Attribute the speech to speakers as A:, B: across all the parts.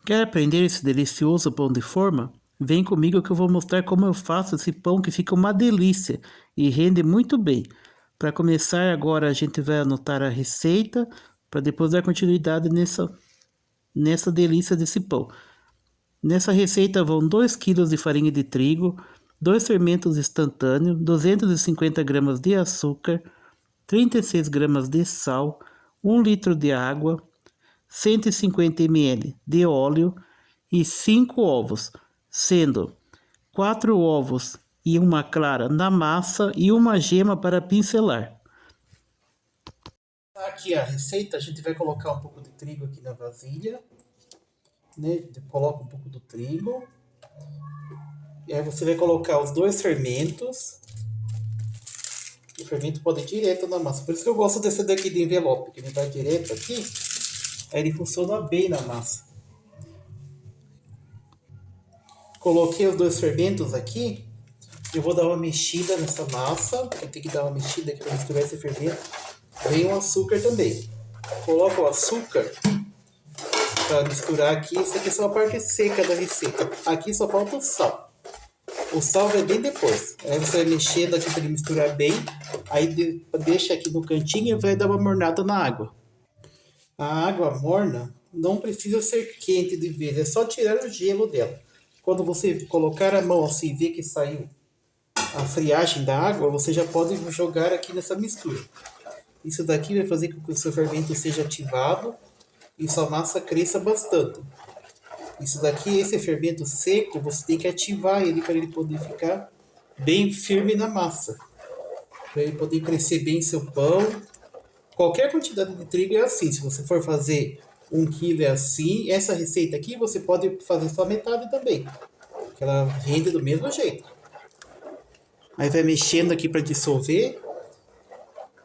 A: Quer aprender esse delicioso pão de forma? Vem comigo que eu vou mostrar como eu faço esse pão que fica uma delícia e rende muito bem. Para começar agora a gente vai anotar a receita para depois dar continuidade nessa delícia desse pão. Nessa receita vão 2 kg de farinha de trigo, 2 fermentos instantâneos, 250 gramas de açúcar, 36 gramas de sal, 1 litro de água, 150 ml de óleo e 5 ovos, sendo 4 ovos e uma clara na massa e uma gema para pincelar. Aqui a receita, a gente vai colocar um pouco de trigo aqui na vasilha, né? Coloca um pouco do trigo. E aí você vai colocar os 2 fermentos. O fermento pode ir direto na massa. Por isso que eu gosto desse daqui de envelope, que ele vai direto aqui. Aí ele funciona bem na massa. Coloquei os 2 fermentos aqui. Eu vou dar uma mexida nessa massa. Eu tenho que dar uma mexida aqui para misturar esse fermento. Vem o açúcar também. Coloca o açúcar para misturar aqui. Essa aqui é só a parte seca da receita. Aqui só falta o sal. O sal vai bem depois. Aí você vai mexendo aqui para ele misturar bem. Aí deixa aqui no cantinho e vai dar uma mornada na água. A água morna não precisa ser quente de vez. É só tirar o gelo dela. Quando você colocar a mão assim e ver que saiu a friagem da água, você já pode jogar aqui nessa mistura. Isso daqui vai fazer com que o seu fermento seja ativado e sua massa cresça bastante. Isso daqui, esse fermento seco, você tem que ativar ele para ele poder ficar bem firme na massa. Para ele poder crescer bem seu pão. Qualquer quantidade de trigo é assim. Se você for fazer 1 kg é assim. Essa receita aqui você pode fazer só metade também. Que ela rende do mesmo jeito. Aí vai mexendo aqui para dissolver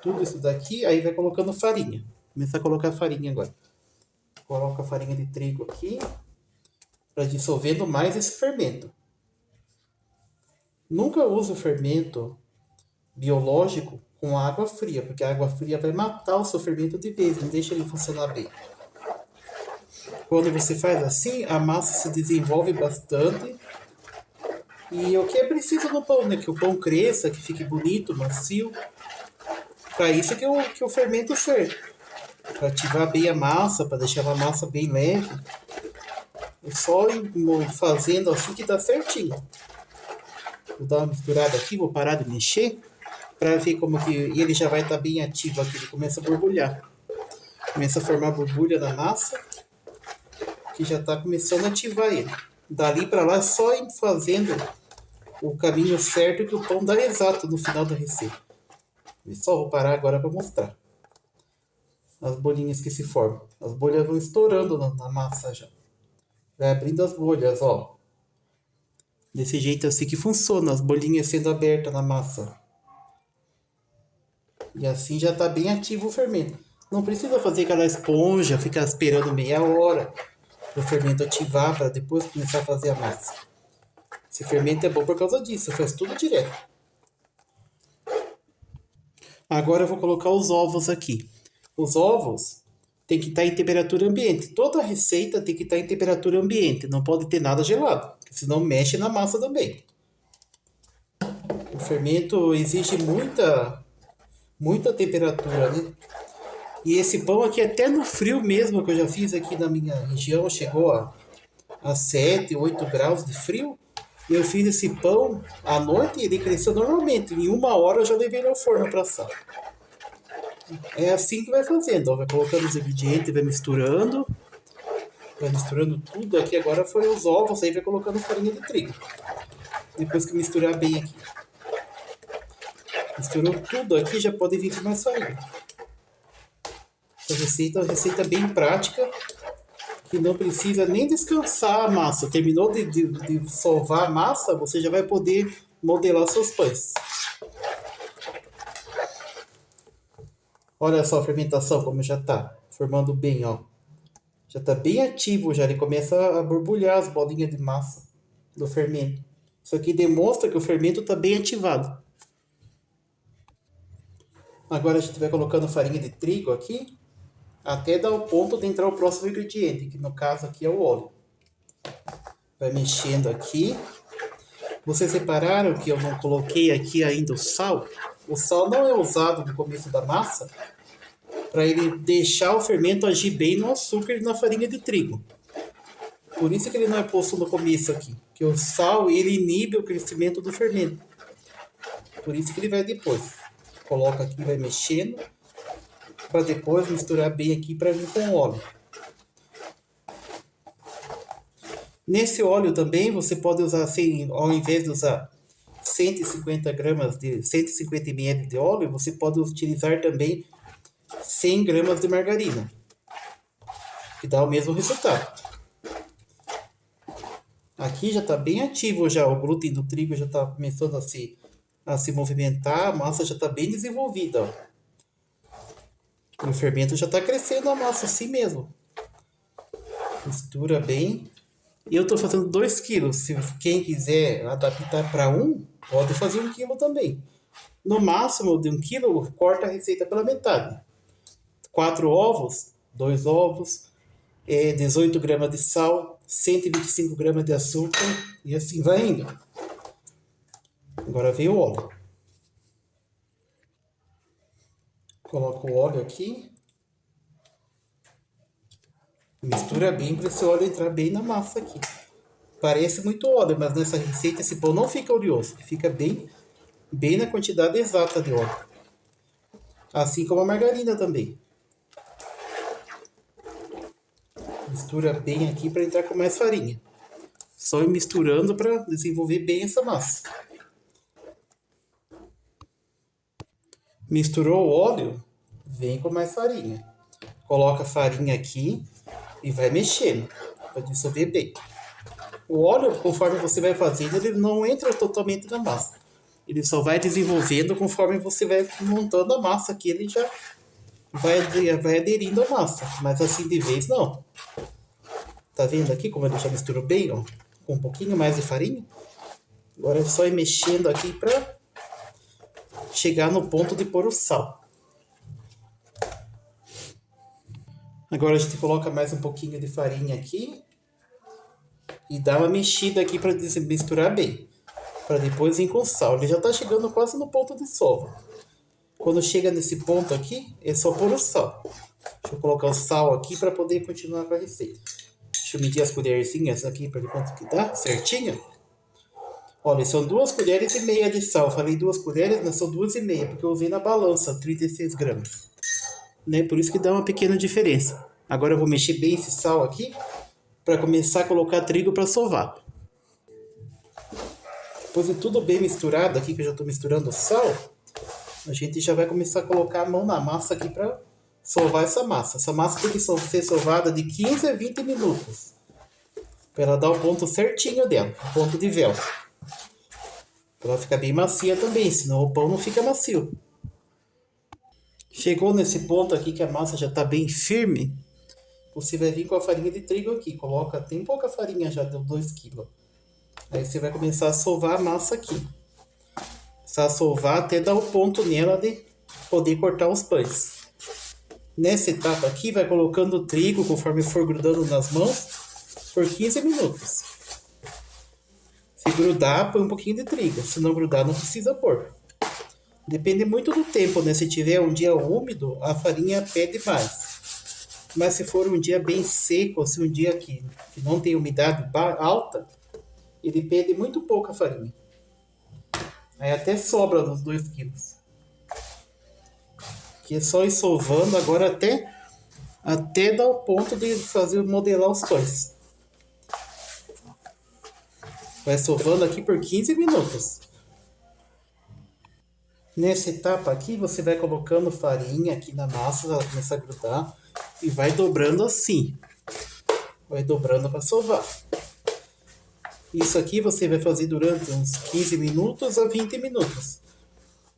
A: tudo isso daqui. Aí vai colocando farinha. Começar a colocar farinha agora. Coloca a farinha de trigo aqui. Para dissolvendo mais esse fermento. Nunca use o fermento biológico com água fria, porque a água fria vai matar o seu fermento de vez, não deixa ele funcionar bem. Quando você faz assim, a massa se desenvolve bastante. E o que é preciso no pão, né? Que o pão cresça, que fique bonito, macio. Para isso que o fermento serve. Para ativar bem a massa, para deixar a massa bem leve. É só ir fazendo assim que dá certinho. Vou dar uma misturada aqui, vou parar de mexer para ver como que ele já vai estar bem ativo aqui. Ele começa a borbulhar. Começa a formar borbulha na massa, que já está começando a ativar ele. Dali para lá é só ir fazendo o caminho certo que o pão dá exato no final da receita. Eu só vou parar agora para mostrar as bolinhas que se formam. As bolhas vão estourando na massa já. Vai abrindo as bolhas, ó. Desse jeito assim que funciona, as bolinhas sendo abertas na massa. E assim já está bem ativo o fermento. Não precisa fazer aquela esponja, ficar esperando meia hora para o fermento ativar para depois começar a fazer a massa. Esse fermento é bom por causa disso, faz tudo direto. Agora eu vou colocar os ovos aqui. Os ovos tem que estar em temperatura ambiente. Toda receita tem que estar em temperatura ambiente. Não pode ter nada gelado, senão mexe na massa também. O fermento exige muita temperatura, né? E esse pão aqui, até no frio mesmo, que eu já fiz aqui na minha região, chegou a 7, 8 graus de frio. Eu fiz esse pão à noite e ele cresceu normalmente. Em 1 hora eu já levei ele ao forno para assar. É assim que vai fazendo, ó. Vai colocando os ingredientes, vai misturando tudo aqui. Agora foi os ovos, aí vai colocando farinha de trigo. Depois que misturar bem aqui. Misturou tudo aqui, já pode vir com mais farinha. Essa receita é uma receita bem prática, que não precisa nem descansar a massa. Terminou de sovar a massa, você já vai poder modelar seus pães. Olha só a fermentação como já está formando bem, ó. Já está bem ativo, já ele começa a borbulhar as bolinhas de massa do fermento. Isso aqui demonstra que o fermento está bem ativado. Agora a gente vai colocando farinha de trigo aqui, até dar o ponto de entrar o próximo ingrediente, que no caso aqui é o óleo. Vai mexendo aqui. Vocês repararam que eu não coloquei aqui ainda o sal? O sal não é usado no começo da massa para ele deixar o fermento agir bem no açúcar e na farinha de trigo. Por isso que ele não é posto no começo aqui. Que o sal, ele inibe o crescimento do fermento. Por isso que ele vai depois. Coloca aqui, vai mexendo. Para depois misturar bem aqui para vir com óleo. Nesse óleo também você pode usar, assim, ao invés de usar 150 gramas de 150 ml de óleo, você pode utilizar também 100 gramas de margarina. Que dá o mesmo resultado. Aqui já está bem ativo já, o glúten do trigo já está começando a se movimentar, a massa já está bem desenvolvida. Ó. O fermento já está crescendo a massa assim mesmo. Mistura bem. E eu estou fazendo 2 quilos. Se quem quiser adaptar para 1, pode fazer 1 quilo também. No máximo de 1 quilo, corta a receita pela metade. 4 ovos, 2 ovos, 18 gramas de sal, 125 gramas de açúcar e assim vai indo. Agora vem o óleo. Coloca o óleo aqui. Mistura bem para esse óleo entrar bem na massa aqui. Parece muito óleo, mas nessa receita esse pão não fica oleoso. Fica bem na quantidade exata de óleo. Assim como a margarina também. Mistura bem aqui para entrar com mais farinha. Só ir misturando para desenvolver bem essa massa. Misturou o óleo, vem com mais farinha. Coloca a farinha aqui e vai mexendo para dissolver bem. O óleo, conforme você vai fazendo, ele não entra totalmente na massa. Ele só vai desenvolvendo conforme você vai montando a massa aqui. Ele já vai aderindo à massa. Mas assim de vez não. Tá vendo aqui como ele já misturou bem, ó? Com um pouquinho mais de farinha. Agora é só ir mexendo aqui para chegar no ponto de pôr o sal. Agora a gente coloca mais um pouquinho de farinha aqui. E dá uma mexida aqui para misturar bem. Para depois vir com o sal. Ele já está chegando quase no ponto de sova. Quando chega nesse ponto aqui, é só pôr o sal. Deixa eu colocar o sal aqui para poder continuar com a receita. Deixa eu medir as colherzinhas aqui para ver quanto que dá, certinho. Olha, são 2,5 colheres de sal. Falei 2 colheres, mas são 2,5, porque eu usei na balança 36 gramas. Né? Por isso que dá uma pequena diferença. Agora eu vou mexer bem esse sal aqui para começar a colocar trigo para sovar. Depois de tudo bem misturado aqui, que eu já estou misturando o sal, a gente já vai começar a colocar a mão na massa aqui para sovar essa massa. Essa massa tem que ser sovada de 15 a 20 minutos. Para ela dar o ponto certinho dela, o ponto de véu. Para ela ficar bem macia também, senão o pão não fica macio. Chegou nesse ponto aqui que a massa já está bem firme, você vai vir com a farinha de trigo aqui. Coloca, tem pouca farinha já, deu 2 kg. Aí você vai começar a sovar a massa aqui. Começar a sovar até dar o ponto nela de poder cortar os pães. Nessa etapa aqui, vai colocando o trigo conforme for grudando nas mãos por 15 minutos. Se grudar, põe um pouquinho de trigo. Se não grudar, não precisa pôr. Depende muito do tempo, né? Se tiver um dia úmido, a farinha pede mais. Mas se for um dia bem seco, ou se um dia que não tem umidade alta, ele pede muito pouca farinha. Aí até sobra dos 2 quilos. Que é só ir sovando agora até dar o ponto de modelar os pães. Vai sovando aqui por 15 minutos. Nessa etapa aqui, você vai colocando farinha aqui na massa, ela começa a grudar. E vai dobrando assim. Vai dobrando para sovar. Isso aqui você vai fazer durante uns 15 minutos a 20 minutos.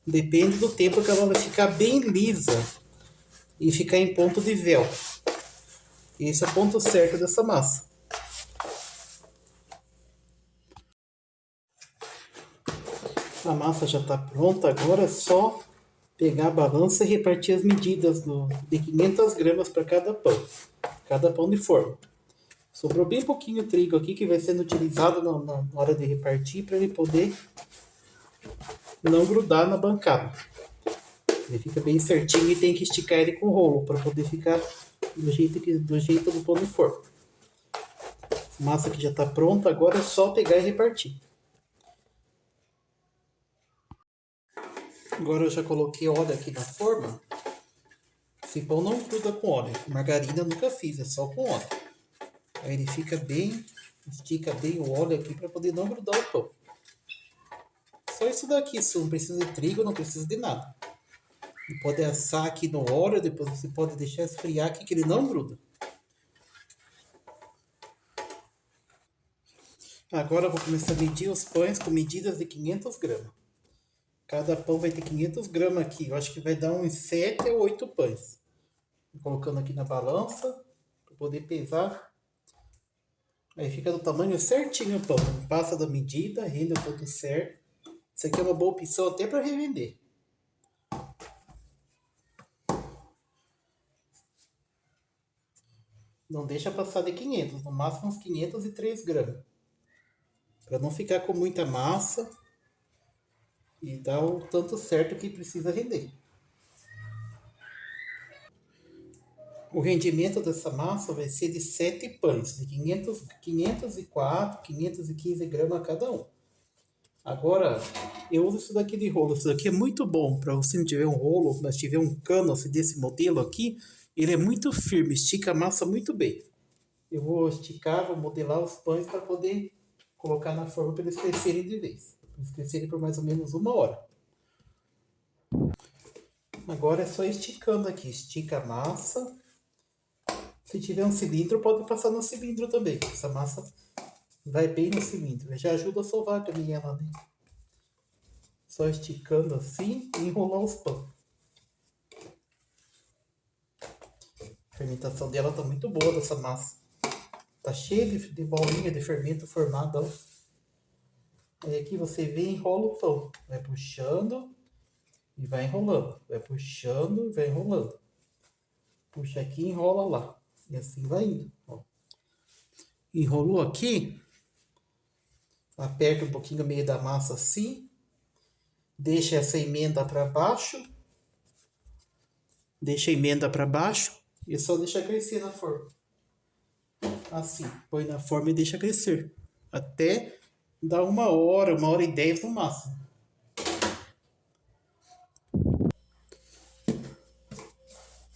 A: Depende do tempo que ela vai ficar bem lisa e ficar em ponto de véu. Esse é o ponto certo dessa massa. A massa já está pronta, agora é só pegar a balança e repartir as medidas de 500 gramas para cada pão de forma. Sobrou bem pouquinho trigo aqui que vai sendo utilizado na hora de repartir para ele poder não grudar na bancada. Ele fica bem certinho e tem que esticar ele com o rolo para poder ficar do jeito do pão de forma. A massa aqui já está pronta, agora é só pegar e repartir. Agora eu já coloquei óleo aqui na forma. Esse pão não gruda com óleo. Margarina eu nunca fiz, é só com óleo. Aí ele fica bem, estica bem o óleo aqui para poder não grudar o pão. Só isso daqui, isso não precisa de trigo, não precisa de nada. Você pode assar aqui no óleo, depois você pode deixar esfriar aqui que ele não gruda. Agora eu vou começar a medir os pães com medidas de 500 gramas. Cada pão vai ter 500 gramas aqui. Eu acho que vai dar uns 7 ou 8 pães. Vou colocando aqui na balança para poder pesar. Aí fica do tamanho certinho o pão. Não passa da medida, rende o ponto certo. Isso aqui é uma boa opção até para revender. Não deixa passar de 500, no máximo uns 503 gramas. Para não ficar com muita massa e dar o tanto certo que precisa render. O rendimento dessa massa vai ser de 7 pães, de 504, 515 gramas cada um. Agora, eu uso isso daqui de rolo. Isso daqui é muito bom para você não tiver um rolo, mas tiver um cano assim, desse modelo aqui. Ele é muito firme, estica a massa muito bem. Eu vou esticar, vou modelar os pães para poder colocar na forma para eles crescerem de vez. Eles crescerem por mais ou menos 1 hora. Agora é só esticando aqui. Estica a massa. Se tiver um cilindro, pode passar no cilindro também. Essa massa vai bem no cilindro. Já ajuda a sovar também ela, né? Só esticando assim e enrolar os pães. A fermentação dela tá muito boa dessa massa. Tá cheia de bolinha de fermento formada, ó. Aí aqui você vem e enrola o pão. Vai puxando e vai enrolando. Vai puxando e vai enrolando. Puxa aqui e enrola lá. E assim vai indo, ó. Enrolou aqui. Aperta um pouquinho o meio da massa assim. Deixa essa emenda para baixo. Deixa a emenda para baixo. E só deixa crescer na forma. Assim, põe na forma e deixa crescer. Até dar 1 hora, 1h10 no máximo.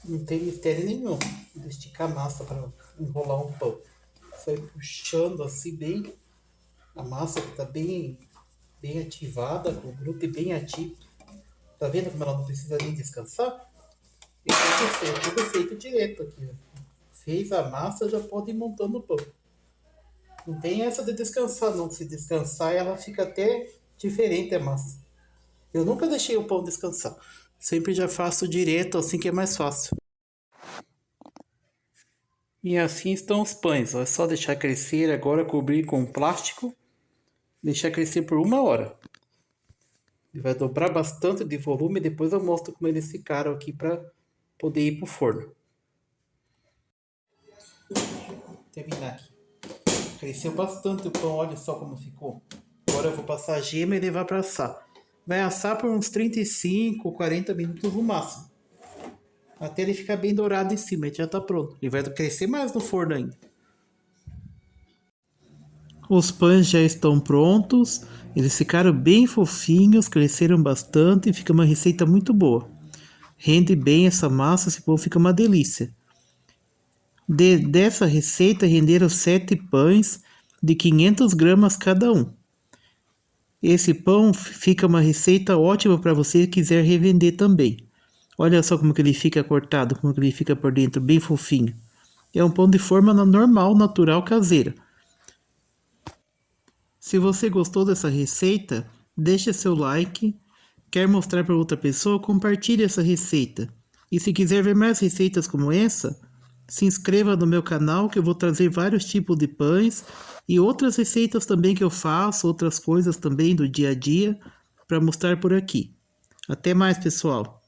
A: Não tem mistério nenhum de esticar a massa para enrolar um pão. Só ir puxando assim bem. A massa que está bem ativada, com o glúten bem ativo. Tá vendo como ela não precisa nem descansar? E tudo feito direto aqui. Fez a massa, já pode ir montando o pão. Não tem essa de descansar, não. Se descansar, ela fica até diferente a massa. Eu nunca deixei o pão descansar. Sempre já faço direto, assim que é mais fácil. E assim estão os pães. É só deixar crescer agora, cobrir com plástico. Deixar crescer por 1 hora. Ele vai dobrar bastante de volume. Depois eu mostro como eles ficaram aqui para poder ir para o forno. Vou terminar aqui. Cresceu bastante o pão, olha só como ficou. Agora eu vou passar a gema e levar para assar. Vai assar por uns 35, 40 minutos no máximo. Até ele ficar bem dourado em cima, ele já está pronto. Ele vai crescer mais no forno ainda. Os pães já estão prontos. Eles ficaram bem fofinhos, cresceram bastante e fica uma receita muito boa. Rende bem essa massa, esse pão fica uma delícia. Dessa receita renderam 7 pães de 500 gramas cada um. Esse pão fica uma receita ótima para você que quiser revender também. Olha só como que ele fica cortado, como que ele fica por dentro, bem fofinho. É um pão de forma normal, natural, caseira. Se você gostou dessa receita, deixe seu like. Quer mostrar para outra pessoa? Compartilhe essa receita. E se quiser ver mais receitas como essa, se inscreva no meu canal que eu vou trazer vários tipos de pães e outras receitas também que eu faço, outras coisas também do dia a dia para mostrar por aqui. Até mais, pessoal!